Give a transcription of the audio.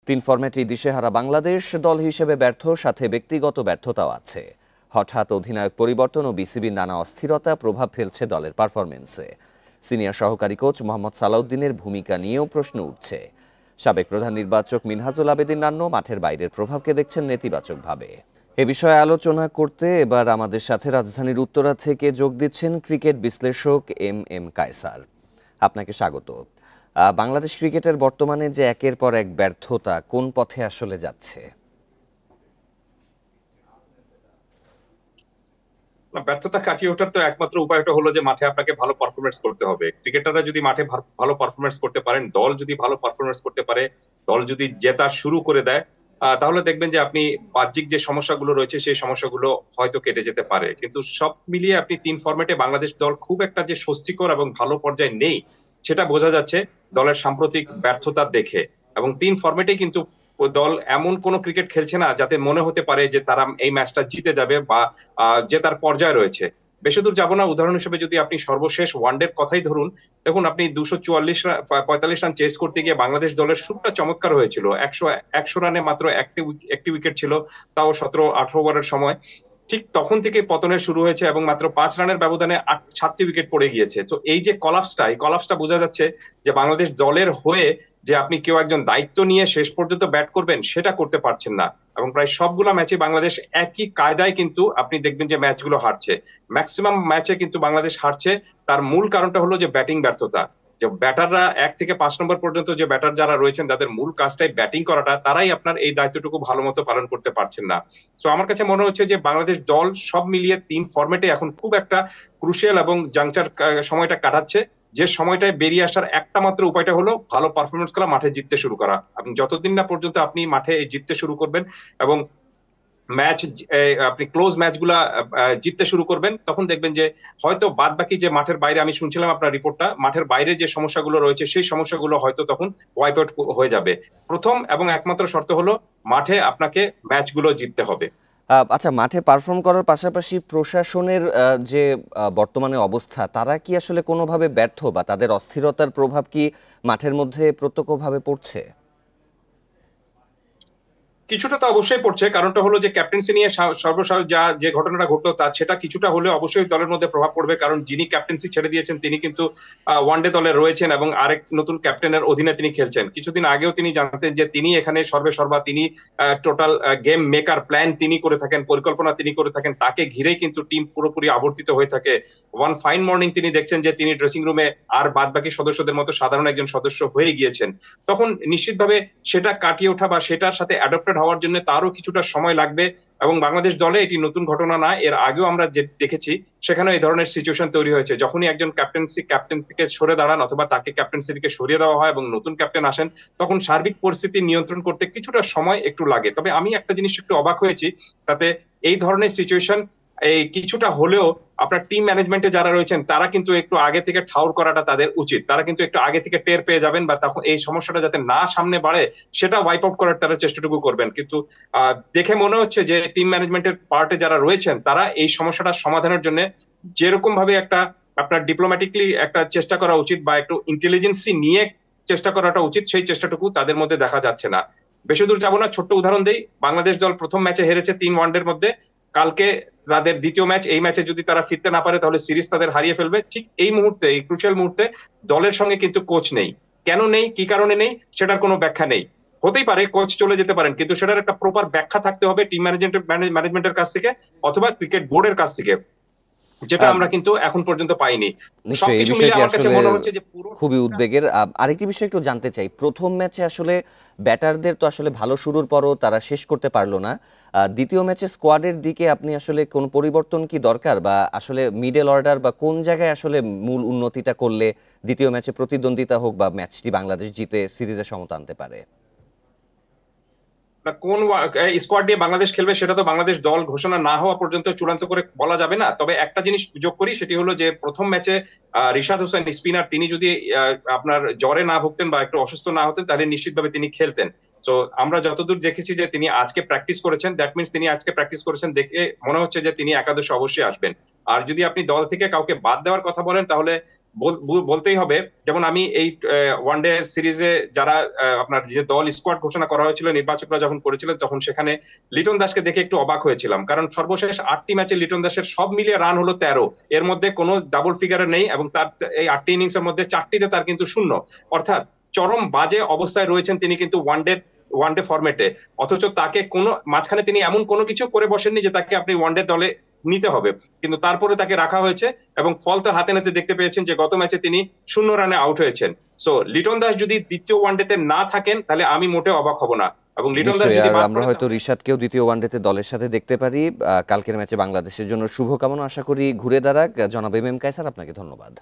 তিন ফরম্যাটে দিশেহারা বাংলাদেশ দল হিসেবে ব্যর্থ, সাথে ব্যক্তিগত ব্যর্থতাও আছে। হঠাৎ অধিনায়ক পরিবর্তন ও বিসিবির নানা অস্থিরতা প্রভাব ফেলছে দলের পারফরমেন্সে। সিনিয়র সহকারী কোচ মোহাম্মদ সালাউদ্দিনের ভূমিকা নিয়েও প্রশ্ন উঠছে। সাবেক প্রধান নির্বাচক মিনহাজুল আবেদীন নান্নু মাঠের বাইরের প্রভাবকে দেখছেন নেতিবাচকভাবে। এ বিষয়ে আলোচনা করতে এবার আমাদের সাথে রাজধানীর উত্তরা থেকে যোগ দিচ্ছেন ক্রিকেট বিশ্লেষক এম কায়সার। আপনাকে স্বাগত। বাংলাদেশ ক্রিকেটের বর্তমানে যে একের পর এক ব্যর্থতা, কোন পথে আসলে যাচ্ছে? ব্যর্থতা কাটিয়ে ওঠার তো একমাত্র উপায়টা হলো যে মাঠে আপনাকে ভালো পারফরমেন্স করতে হবে। ক্রিকেটাররা যদি মাঠে ভালো পারফরমেন্স করতে পারেন, দল যদি ভালো পারফরমেন্স করতে পারে, দল যদি জেতা শুরু করে দেয়, তাহলে দেখবেন যে আপনি বাহ্যিক যে সমস্যাগুলো রয়েছে সেই সমস্যাগুলো হয়তো কেটে যেতে পারে। কিন্তু সব মিলিয়ে আপনি তিন ফরম্যাটে বাংলাদেশ দল খুব একটা যে স্বস্তিকর এবং ভালো পর্যায়ে নেই সেটা বোঝা যাচ্ছে দলের সাম্প্রতিক ব্যর্থতা দেখে। এবং তিন ফরম্যাটে কিন্তু দল এমন কোন ক্রিকেট খেলছে না যাতে মনে হতে পারে যে তারা এই ম্যাচটা জিতে যাবে বা জেতার পর্যায়ে রয়েছে। বেশি দূর যাবো না, উদাহরণ হিসেবে যদি আপনি সর্বশেষ ওয়ানডের কথাই ধরুন, দেখুন আপনি 244 রান চেস করতে গিয়ে বাংলাদেশ দলের শুরুটা চমৎকার হয়েছিল। 100 রানে মাত্র একটি উইকেট ছিল, তাও 17-18 ওভারের সময়। ঠিক তখন থেকে পতনের শুরু হয়েছে এবং মাত্র 5 রানের ব্যবধানে 7টি উইকেট পড়ে গিয়েছে। তো এই যে কলাপসটা বোঝা যাচ্ছে যে বাংলাদেশ দলের হয়ে যে আপনি কেউ একজন দায়িত্ব নিয়ে শেষ পর্যন্ত ব্যাট করবেন সেটা করতে পারছেন না। এবং প্রায় সবগুলো ম্যাচে বাংলাদেশ একই কায়দায় কিন্তু আপনি দেখবেন যে ম্যাচগুলো হারছে। ম্যাক্সিমাম ম্যাচে কিন্তু বাংলাদেশ হারছে। তার মূল কারণটা হলো যে ব্যাটিং ব্যর্থতা। যে ব্যাটাররা 1 থেকে 5 নম্বর পর্যন্ত যে ব্যাটার যারা রয়েছেন তাদের মূল কাজটাই ব্যাটিং করাটা, তারাই আপনার এই দায়িত্বটুকু ভালো মতো পালন করতে পারছেন না। তো আমার কাছে মনে হচ্ছে যে বাংলাদেশ দল সব মিলিয়ে তিন ফরম্যাটে এখন খুব একটা ক্রুশিয়াল এবং জাংচার সময়টা কাটাচ্ছে। যে সময়টায় বেরিয়ে আসার একটা মাত্র উপায়টা হলো ভালো পারফরমেন্স করা, মাঠে জিততে শুরু করা। আপনি যতদিন না পর্যন্ত আপনি মাঠে জিততে শুরু করবেন এবং ম্যাচ আপনি ক্লোজ ম্যাচগুলা জিততে শুরু করবেন, তখন দেখবেন যে হয়তো বাদ বাকি যে মাঠের বাইরে, আমি শুনছিলাম আপনার রিপোর্টটা, মাঠের বাইরে যে সমস্যাগুলো রয়েছে সেই সমস্যাগুলো হয়তো তখন ওয়াইপ আউট হয়ে যাবে। প্রথম এবং একমাত্র শর্ত হলো মাঠে আপনাকে ম্যাচগুলো জিততে হবে। আচ্ছা, মাঠে পারফর্ম করার পাশাপাশি প্রশাসনের যে বর্তমানে অবস্থা, তারা কি আসলে কোনোভাবে ব্যর্থ, বা তাদের অস্থিরতার প্রভাব কি মাঠের মধ্যে প্রত্যক্ষভাবে পড়ছে? কিছুটা তো অবশ্যই পড়ছে। কারণটা হলো যে ক্যাপ্টেন্সি নিয়ে সর্বশেষ যে ঘটনাটা ঘটলো তার সেটা কিছুটা হলে অবশ্যই দলের মধ্যে প্রভাব পড়বে। কারণ যিনি ক্যাপ্টেন্সি ছেড়ে দিয়েছেন তিনি কিন্তু ওয়ানডে দলে রয়েছেন এবং আরেক নতুন ক্যাপ্টেনের অধীনে তিনি খেলছেন। কিছুদিন আগেও তিনি জানতেন যে তিনি এখানে সর্বেসর্বা, তিনি টোটাল গেম মেকার, প্ল্যান তিনি করে থাকেন, পরিকল্পনা তিনি করে থাকেন। তাকে ঘিরেই কিন্তু টিম পুরোপুরি আবর্তিত হয়ে থাকে। ওয়ান ফাইন মর্নিং তিনি দেখছেন যে তিনি ড্রেসিং রুমে আর বাদ বাকি সদস্যদের মতো সাধারণ একজন সদস্য হয়ে গিয়েছেন। তখন নিশ্চিতভাবে সেটা কাটিয়ে ওঠা বা সেটার সাথে অ্যাডপ্টেড হওয়ার জন্য তারও কিছুটা সময় লাগবে। এবং বাংলাদেশ দলে এটি নতুন ঘটনা না, এর আগেও আমরা যে দেখেছি সেখানে এই ধরনের সিচুয়েশন তৈরি হয়েছে। যখনই একজন ক্যাপ্টেন থেকে সরে দাঁড়ান অথবা তাকে ক্যাপ্টেন্সি থেকে সরিয়ে দেওয়া হয় এবং নতুন ক্যাপ্টেন আসেন, তখন সার্বিক পরিস্থিতি নিয়ন্ত্রণ করতে কিছুটা সময় একটু লাগে। তবে আমি একটা জিনিস একটু অবাক হয়েছি, তাতে এই ধরনের সিচুয়েশন এই কিছুটা হলেও আপনার টিম ম্যানেজমেন্টে যারা রয়েছেন তারা কিন্তু একটু আগে থেকে ঠাউর করাটা তাদের উচিত। তারা কিন্তু একটু আগে থেকে টের পেয়ে যাবেন বা তখন এই সমস্যাটা যাতে না সামনে বাড়ে সেটা ওয়াইপ আউট করার তারা চেষ্টাটুকু করবেন। কিন্তু দেখে মনে হচ্ছে যে টিম ম্যানেজমেন্টের পার্টে যারা রয়েছেন তারা এই সমস্যাটার সমাধানের জন্য যেরকম ভাবে একটা আপনার ডিপ্লোম্যাটিকলি একটা চেষ্টা করা উচিত বা একটু ইন্টেলিজেন্সি নিয়ে চেষ্টা করাটা উচিত, সেই চেষ্টাটুকু তাদের মধ্যে দেখা যাচ্ছে না। বেশি দূর যাবো না, ছোট্ট উদাহরণ দেই। বাংলাদেশ দল প্রথম ম্যাচে হেরেছে 3 ওয়ানডের মধ্যে। কালকে তাদের দ্বিতীয় ম্যাচ, এই ম্যাচে যদি তারা ফিরতে না পারে তাহলে সিরিজ তাদের হারিয়ে ফেলবে। ঠিক এই মুহূর্তে, এই ক্রুশিয়াল মুহূর্তে দলের সঙ্গে কিন্তু কোচ নেই। কেন নেই, কি কারণে নেই, সেটার কোনো ব্যাখ্যা নেই। হতেই পারে কোচ চলে যেতে পারেন, কিন্তু সেটার একটা প্রপার ব্যাখ্যা থাকতে হবে টিম ম্যানেজমেন্টের কাছ থেকে অথবা ক্রিকেট বোর্ডের কাছ থেকে, যেটা আমরা কিন্তু এখন পর্যন্ত পাইনি। নিশ্চয়ই এই বিষয়টি আসলে খুবই উদ্বেগের। আরেকটি বিষয় একটু জানতে চাই, প্রথম ম্যাচে আসলে ব্যাটারদের তো আসলে ভালো শুরুর পরও তারা শেষ করতে পারলো না। দ্বিতীয় ম্যাচে স্কোয়াডের দিকে আপনি আসলে কোন পরিবর্তন কি দরকার, বা আসলে মিডল অর্ডার বা কোন জায়গায় আসলে মূল উন্নতিটা করলে দ্বিতীয় ম্যাচে প্রতিদ্বন্দ্বিতা হোক বা ম্যাচটি বাংলাদেশ জিতে সিরিজে সমতা আনতে পারে? কোন স্কোয়াড দিয়ে বাংলাদেশ খেলবে সেটা তো বাংলাদেশ দল ঘোষণা না হওয়া পর্যন্ত চূড়ান্ত করে বলা যাবে না। তবে একটা জিনিস যোগ করি, সেটি হলো যে প্রথম ম্যাচে রিশাদ হোসেন স্পিনার, তিনি যদি আপনার জ্বরে না ভুগতেন বা একটু অসুস্থ না হতেন তাহলে নিশ্চিতভাবে তিনি খেলতেন। তো আমরা যতদূর দেখেছি যে তিনি আজকে প্র্যাকটিস করেছেন, দ্যাট মিনস তিনি আজকে প্র্যাকটিস করেছেন, দেখে মনে হচ্ছে যে তিনি একাদশে অবশ্যই আসবেন। আর যদি আপনি দল থেকে কাউকে বাদ দেওয়ার কথা বলেন তাহলে বলতেই হবে, যেমন আমি এই ওয়ানডে সিরিজে যারা আপনার যে দল স্কোয়াড ঘোষণা করা হয়েছিল নির্বাচকরা যখন করেছিলেন, তখন সেখানে লিটন দাসকে দেখে একটু অবাক হয়েছিলাম, কারণ সর্বশেষ 8টি ম্যাচে লিটন দাসের সব মিলিয়ে রান হলো 13, এর মধ্যে কোনো ডাবল ফিগারে নেই, এবং তার এই 8টি ইনিংসের মধ্যে 4টিতে তার কিন্তু শূন্য, অর্থাৎ চরম বাজে অবস্থায় রয়েছেন তিনি কিন্তু ওয়ানডে ফরম্যাটে। অথচ তাকে কোনো মাঝখানে তিনি এমন কোনো কিছু করে বসেননি যে তাকে আপনি ওয়ানডে দলে নিতে হবে, কিন্তু তারপরে তাকে রাখা হয়েছে, এবং ফল তো হাতে নাতে দেখতে পেয়েছেন যে গত ম্যাচে তিনি 0 রানে আউট হয়েছেন। সো লিটন দাস যদি দ্বিতীয় ওয়ানডেতে না থাকেন তাহলে আমি মোটেও অবাক হব না, এবং লিটন দাস নিশ্চয়ই, যদি আর বাদ আমরা পড়েন হয়তো রিশাদকেও দ্বিতীয় ওয়ানডেতে দলের সাথে দেখতে পারি। কালকের ম্যাচে বাংলাদেশের জন্য শুভকামনা, আশা করি ঘুরে দাঁড়াক। জনাব এম এম কায়সার, আপনাকে ধন্যবাদ।